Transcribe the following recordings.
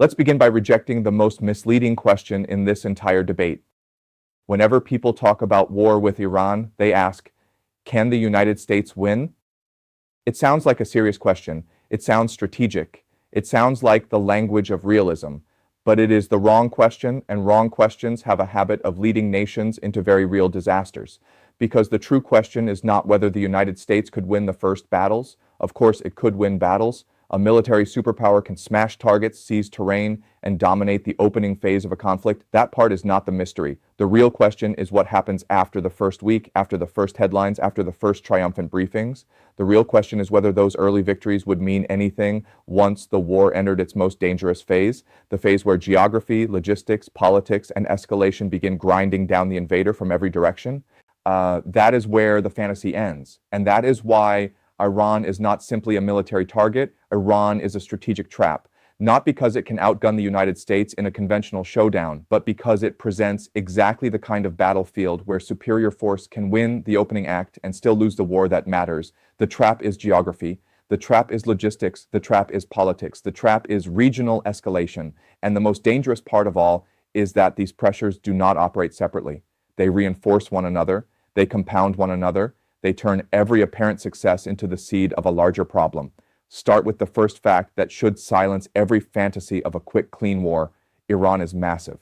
Let's begin by rejecting the most misleading question in this entire debate. Whenever people talk about war with Iran, they ask, can the United States win? It sounds like a serious question. It sounds strategic. It sounds like the language of realism. But it is the wrong question, and wrong questions have a habit of leading nations into very real disasters. Because the true question is not whether the United States could win the first battles. Of course, it could win battles. A military superpower can smash targets, seize terrain, and dominate the opening phase of a conflict. That part is not the mystery. The real question is what happens after the first week, after the first headlines, after the first triumphant briefings. The real question is whether those early victories would mean anything once the war entered its most dangerous phase, the phase where geography, logistics, politics, and escalation begin grinding down the invader from every direction. That is where the fantasy ends. And that is why Iran is not simply a military target. Iran is a strategic trap, not because it can outgun the United States in a conventional showdown, but because it presents exactly the kind of battlefield where superior force can win the opening act and still lose the war that matters. The trap is geography. The trap is logistics. The trap is politics. The trap is regional escalation. And the most dangerous part of all is that these pressures do not operate separately. They reinforce one another. They compound one another. They turn every apparent success into the seed of a larger problem. Start with the first fact that should silence every fantasy of a quick, clean war. Iran is massive.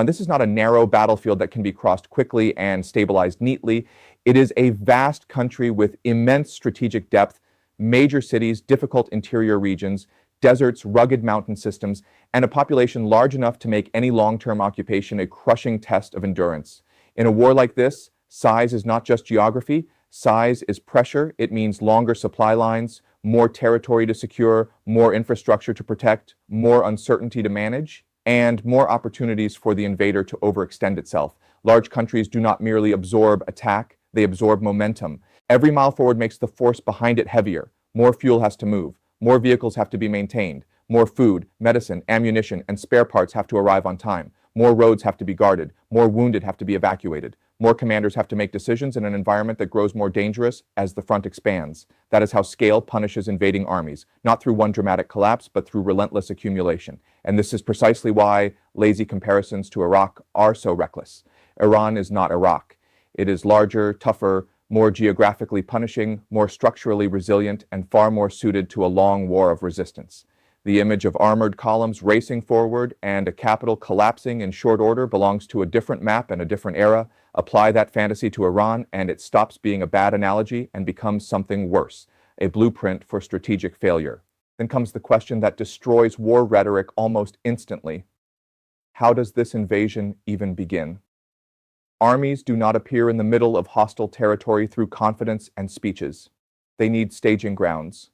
This is not a narrow battlefield that can be crossed quickly and stabilized neatly. It is a vast country with immense strategic depth, major cities, difficult interior regions, deserts, rugged mountain systems, and a population large enough to make any long-term occupation a crushing test of endurance. In a war like this, size is not just geography. Size is pressure. It means longer supply lines, more territory to secure, more infrastructure to protect, more uncertainty to manage, and more opportunities for the invader to overextend itself. Large countries do not merely absorb attack, they absorb momentum. Every mile forward makes the force behind it heavier. More fuel has to move. More vehicles have to be maintained. More food, medicine, ammunition, and spare parts have to arrive on time. More roads have to be guarded. More wounded have to be evacuated. More commanders have to make decisions in an environment that grows more dangerous as the front expands. That is how scale punishes invading armies, not through one dramatic collapse, but through relentless accumulation. And this is precisely why lazy comparisons to Iraq are so reckless. Iran is not Iraq. It is larger, tougher, more geographically punishing, more structurally resilient, and far more suited to a long war of resistance. The image of armored columns racing forward and a capital collapsing in short order belongs to a different map and a different era. Apply that fantasy to Iran, and it stops being a bad analogy and becomes something worse, a blueprint for strategic failure. Then comes the question that destroys war rhetoric almost instantly. How does this invasion even begin? Armies do not appear in the middle of hostile territory through confidence and speeches. They need staging grounds.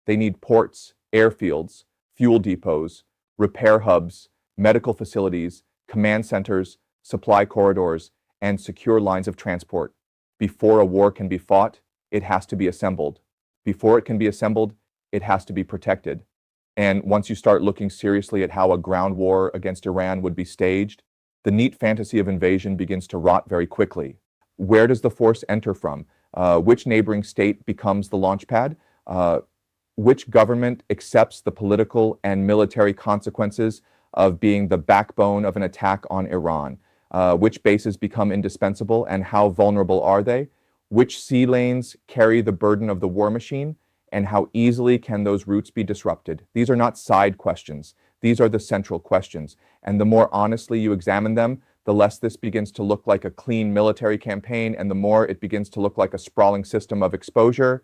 They need ports, airfields, fuel depots, repair hubs, medical facilities, command centers, supply corridors, and secure lines of transport. Before a war can be fought, it has to be assembled. Before it can be assembled, it has to be protected. And once you start looking seriously at how a ground war against Iran would be staged, the neat fantasy of invasion begins to rot very quickly. Where does the force enter from? Which neighboring state becomes the launch pad? Which government accepts the political and military consequences of being the backbone of an attack on Iran? Which bases become indispensable and how vulnerable are they? Which sea lanes carry the burden of the war machine? And how easily can those routes be disrupted? These are not side questions. These are the central questions. And the more honestly you examine them, the less this begins to look like a clean military campaign, and the more it begins to look like a sprawling system of exposure.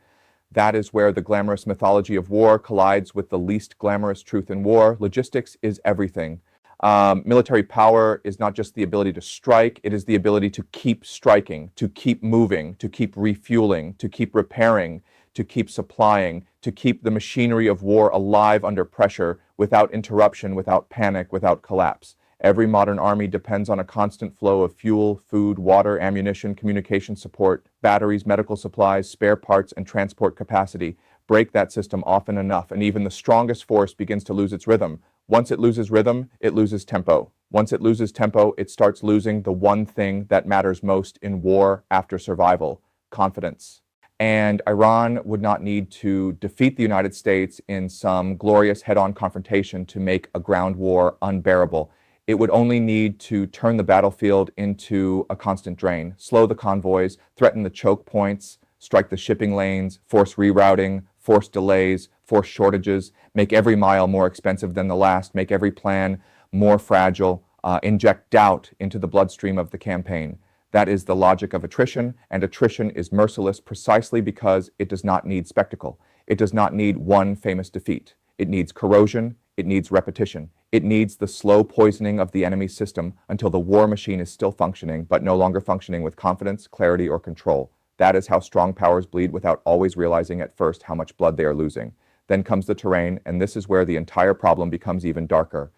That is where the glamorous mythology of war collides with the least glamorous truth in war. Logistics is everything. Military power is not just the ability to strike, it is the ability to keep striking, to keep moving, to keep refueling, to keep repairing, to keep supplying, to keep the machinery of war alive under pressure without interruption, without panic, without collapse. Every modern army depends on a constant flow of fuel, food, water, ammunition, communication support, batteries, medical supplies, spare parts, and transport capacity. Break that system often enough, and even the strongest force begins to lose its rhythm. Once it loses rhythm, it loses tempo. Once it loses tempo, it starts losing the one thing that matters most in war after survival: confidence. and Iran would not need to defeat the United States in some glorious head-on confrontation to make a ground war unbearable. It would only need to turn the battlefield into a constant drain, slow the convoys, threaten the choke points, strike the shipping lanes, force rerouting, force delays, force shortages, make every mile more expensive than the last, make every plan more fragile, inject doubt into the bloodstream of the campaign. That is the logic of attrition, and attrition is merciless precisely because it does not need spectacle. It does not need one famous defeat. It needs corrosion, it needs repetition. It needs the slow poisoning of the enemy's system until the war machine is still functioning, but no longer functioning with confidence, clarity, or control. That is how strong powers bleed without always realizing at first how much blood they are losing. Then comes the terrain, and this is where the entire problem becomes even darker.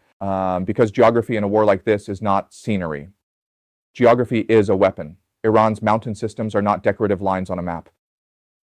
Because geography in a war like this is not scenery. Geography is a weapon. Iran's mountain systems are not decorative lines on a map.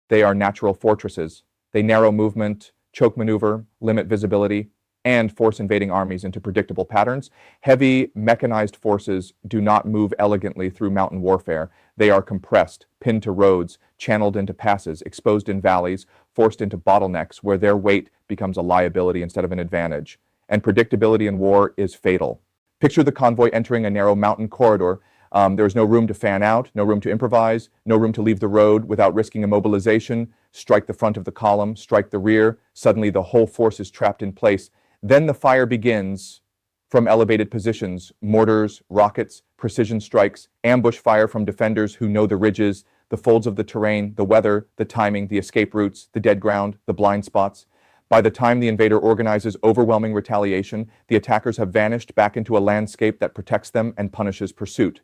They are natural fortresses. They narrow movement, choke maneuver, limit visibility, and force invading armies into predictable patterns. Heavy mechanized forces do not move elegantly through mountain warfare. They are compressed, pinned to roads, channeled into passes, exposed in valleys, forced into bottlenecks where their weight becomes a liability instead of an advantage. And predictability in war is fatal. Picture the convoy entering a narrow mountain corridor. There's no room to fan out, no room to improvise, no room to leave the road without risking immobilization, strike the front of the column, strike the rear. Suddenly the whole force is trapped in place. Then the fire begins from elevated positions, mortars, rockets, precision strikes, ambush fire from defenders who know the ridges, the folds of the terrain, the weather, the timing, the escape routes, the dead ground, the blind spots. By the time the invader organizes overwhelming retaliation, the attackers have vanished back into a landscape that protects them and punishes pursuit.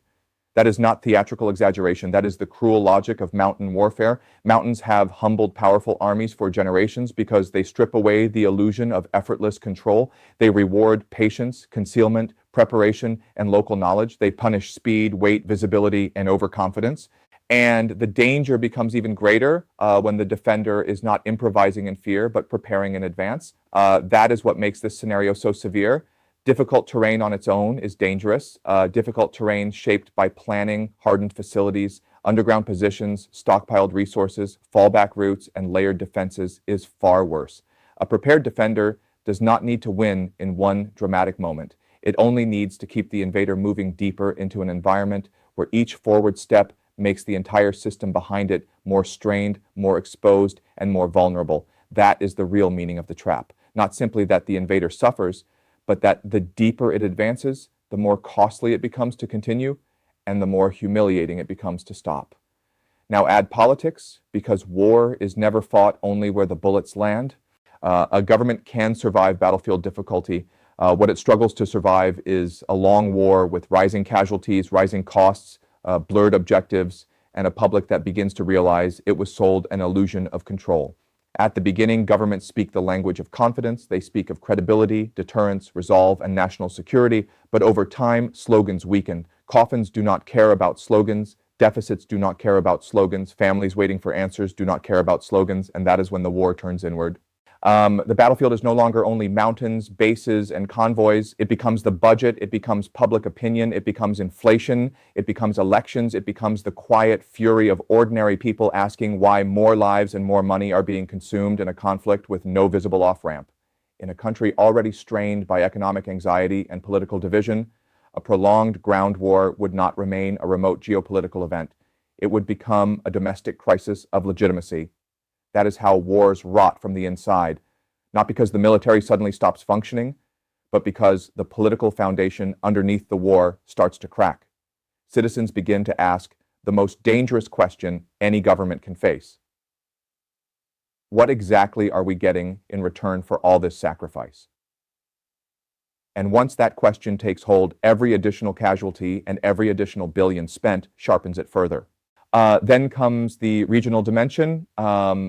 That is not theatrical exaggeration. That is the cruel logic of mountain warfare. Mountains have humbled powerful armies for generations because they strip away the illusion of effortless control. They reward patience, concealment, preparation, and local knowledge. They punish speed, weight, visibility, and overconfidence. And the danger becomes even greater when the defender is not improvising in fear, but preparing in advance. That is what makes this scenario so severe. Difficult terrain on its own is dangerous. Difficult terrain shaped by planning, hardened facilities, underground positions, stockpiled resources, fallback routes, and layered defenses is far worse. A prepared defender does not need to win in one dramatic moment. It only needs to keep the invader moving deeper into an environment where each forward step makes the entire system behind it more strained, more exposed, and more vulnerable. That is the real meaning of the trap. Not simply that the invader suffers, but that the deeper it advances, the more costly it becomes to continue, and the more humiliating it becomes to stop. Now add politics, because war is never fought only where the bullets land. A government can survive battlefield difficulty. What it struggles to survive is a long war with rising casualties, rising costs, blurred objectives, and a public that begins to realize it was sold an illusion of control. At the beginning, governments speak the language of confidence. They speak of credibility, deterrence, resolve, and national security. But over time, slogans weaken. Coffins do not care about slogans. Deficits do not care about slogans. Families waiting for answers do not care about slogans. And that is when the war turns inward. The battlefield is no longer only mountains, bases, and convoys. It becomes the budget. It becomes public opinion. It becomes inflation. It becomes elections. It becomes the quiet fury of ordinary people asking why more lives and more money are being consumed in a conflict with no visible off-ramp. In a country already strained by economic anxiety and political division, a prolonged ground war would not remain a remote geopolitical event. It would become a domestic crisis of legitimacy. That is how wars rot from the inside, not because the military suddenly stops functioning, but because the political foundation underneath the war starts to crack. Citizens begin to ask the most dangerous question any government can face. What exactly are we getting in return for all this sacrifice? And once that question takes hold, every additional casualty and every additional billion spent sharpens it further. Then comes the regional dimension,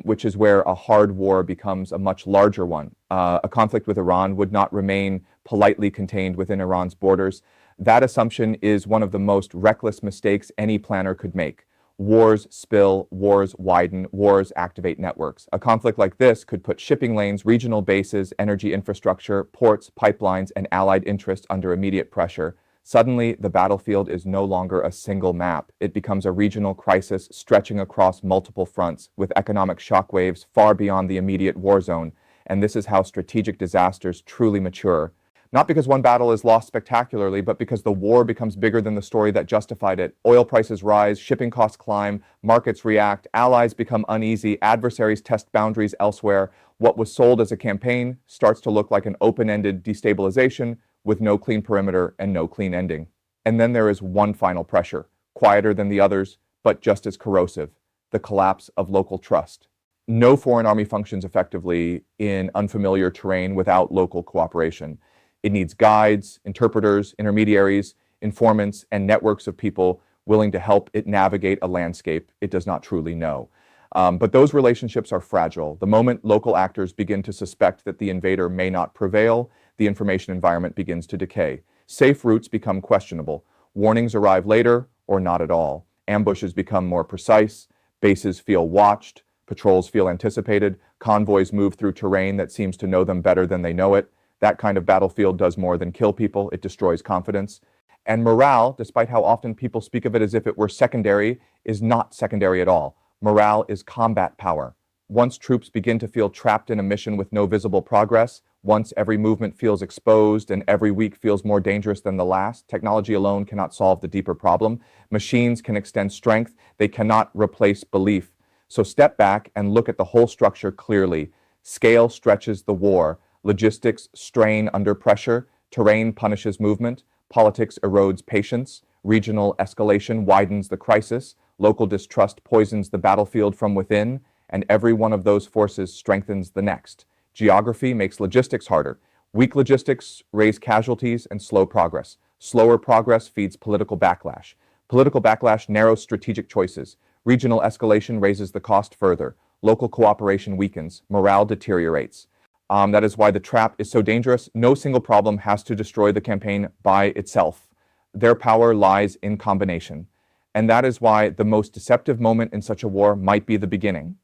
which is where a hard war becomes a much larger one. A conflict with Iran would not remain politely contained within Iran's borders. That assumption is one of the most reckless mistakes any planner could make. Wars spill, wars widen, wars activate networks. A conflict like this could put shipping lanes, regional bases, energy infrastructure, ports, pipelines, and allied interests under immediate pressure. Suddenly, the battlefield is no longer a single map. It becomes a regional crisis stretching across multiple fronts, with economic shockwaves far beyond the immediate war zone. And this is how strategic disasters truly mature. Not because one battle is lost spectacularly, but because the war becomes bigger than the story that justified it. Oil prices rise, shipping costs climb, markets react, allies become uneasy, adversaries test boundaries elsewhere. What was sold as a campaign starts to look like an open-ended destabilization with no clean perimeter and no clean ending. And then there is one final pressure, quieter than the others, but just as corrosive: the collapse of local trust. No foreign army functions effectively in unfamiliar terrain without local cooperation. It needs guides, interpreters, intermediaries, informants, and networks of people willing to help it navigate a landscape it does not truly know. But those relationships are fragile. The moment local actors begin to suspect that the invader may not prevail, the information environment begins to decay. Safe routes become questionable. Warnings arrive later or not at all. Ambushes become more precise. Bases feel watched. Patrols feel anticipated. Convoys move through terrain that seems to know them better than they know it. That kind of battlefield does more than kill people. It destroys confidence. And morale, despite how often people speak of it as if it were secondary, is not secondary at all. Morale is combat power. Once troops begin to feel trapped in a mission with no visible progress, once every movement feels exposed and every week feels more dangerous than the last, technology alone cannot solve the deeper problem. Machines can extend strength. They cannot replace belief. So step back and look at the whole structure clearly. Scale stretches the war. Logistics strain under pressure. Terrain punishes movement. Politics erodes patience. Regional escalation widens the crisis. Local distrust poisons the battlefield from within. And every one of those forces strengthens the next. Geography makes logistics harder. Weak logistics raise casualties and slow progress. Slower progress feeds political backlash. Political backlash narrows strategic choices. Regional escalation raises the cost further. Local cooperation weakens. Morale deteriorates. That is why the trap is so dangerous. No single problem has to destroy the campaign by itself. Their power lies in combination. And that is why the most deceptive moment in such a war might be the beginning.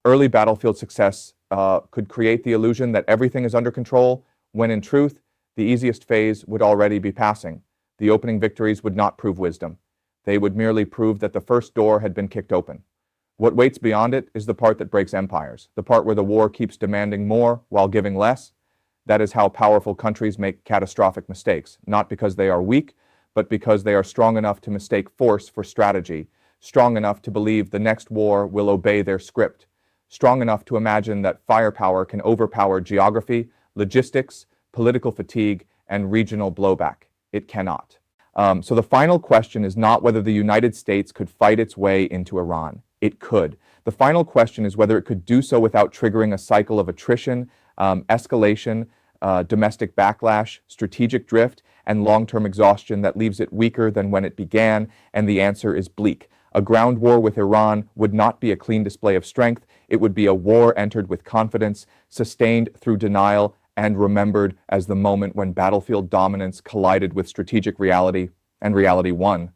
Early battlefield success could create the illusion that everything is under control, when in truth, the easiest phase would already be passing. The opening victories would not prove wisdom. They would merely prove that the first door had been kicked open. What waits beyond it is the part that breaks empires, the part where the war keeps demanding more while giving less. That is how powerful countries make catastrophic mistakes, not because they are weak, but because they are strong enough to mistake force for strategy, strong enough to believe the next war will obey their script, strong enough to imagine that firepower can overpower geography, logistics, political fatigue, and regional blowback. It cannot. So the final question is not whether the United States could fight its way into Iran. It could. The final question is whether it could do so without triggering a cycle of attrition, escalation, domestic backlash, strategic drift, and long-term exhaustion that leaves it weaker than when it began, and the answer is bleak. A ground war with Iran would not be a clean display of strength. It would be a war entered with confidence, sustained through denial, and remembered as the moment when battlefield dominance collided with strategic reality, and reality won.